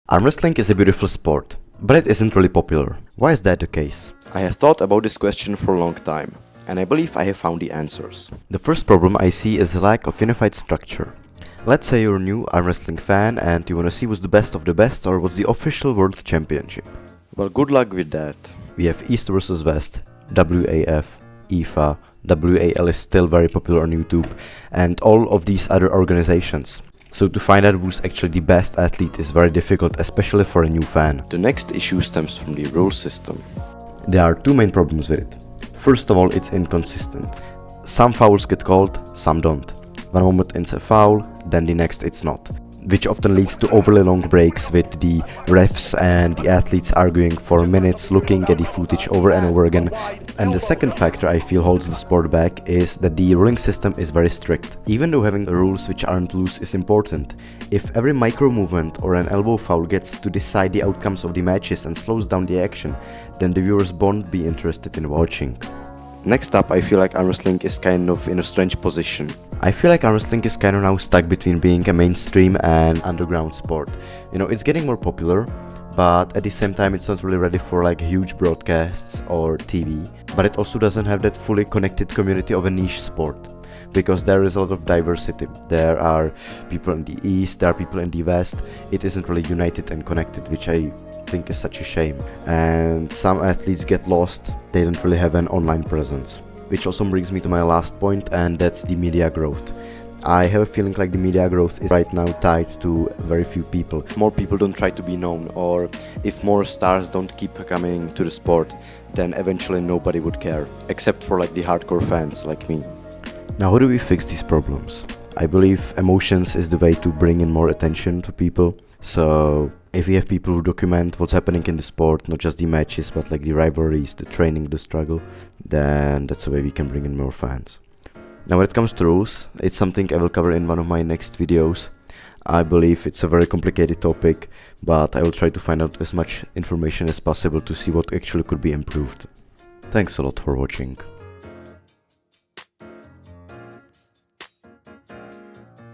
Arm wrestling is a beautiful sport, but it isn't really popular. Why is that the case? I have thought about this question for a long time, and I believe I have found the answers. The first problem I see is the lack of unified structure. Let's say you're a new arm wrestling fan and you wanna see what's the best of the best or what's the official world championship. Well, good luck with that. We have East versus West, WAF, IFA, WAL is still very popular on YouTube, and all of these other organizations. So to find out who's actually the best athlete is very difficult, especially for a new fan. The next issue stems from the rule system. There are two main problems with it. First of all, it's inconsistent. Some fouls get called, some don't. One moment it's a foul, then the next it's not. Which often leads to overly long breaks with the refs and the athletes arguing for minutes, looking at the footage over and over again. And the second factor I feel holds the sport back is that the ruling system is very strict. Even though having rules which aren't loose is important, if every micro movement or an elbow foul gets to decide the outcomes of the matches and slows down the action, then the viewers won't be interested in watching. Next up, I feel like arm wrestling is kind of in a strange position. I feel like arm wrestling is kind of now stuck between being a mainstream and underground sport. You know, it's getting more popular, but at the same time it's not really ready for like huge broadcasts or TV. But it also doesn't have that fully connected community of a niche sport, because there is a lot of diversity. There are people in the East, there are people in the West. It isn't really united and connected, which I think is such a shame. And some athletes get lost, they don't really have an online presence. Which also brings me to my last point, and that's the media growth. I have a feeling like the media growth is right now tied to very few people. More people don't try to be known, or if more stars don't keep coming to the sport, then eventually nobody would care, except for like the hardcore fans like me. Now, how do we fix these problems? I believe emotions is the way to bring in more attention to people. So if we have people who document what's happening in the sport, not just the matches, but like the rivalries, the training, the struggle, then that's the way we can bring in more fans. Now, when it comes to rules, it's something I will cover in one of my next videos. I believe it's a very complicated topic, but I will try to find out as much information as possible to see what actually could be improved. Thanks a lot for watching.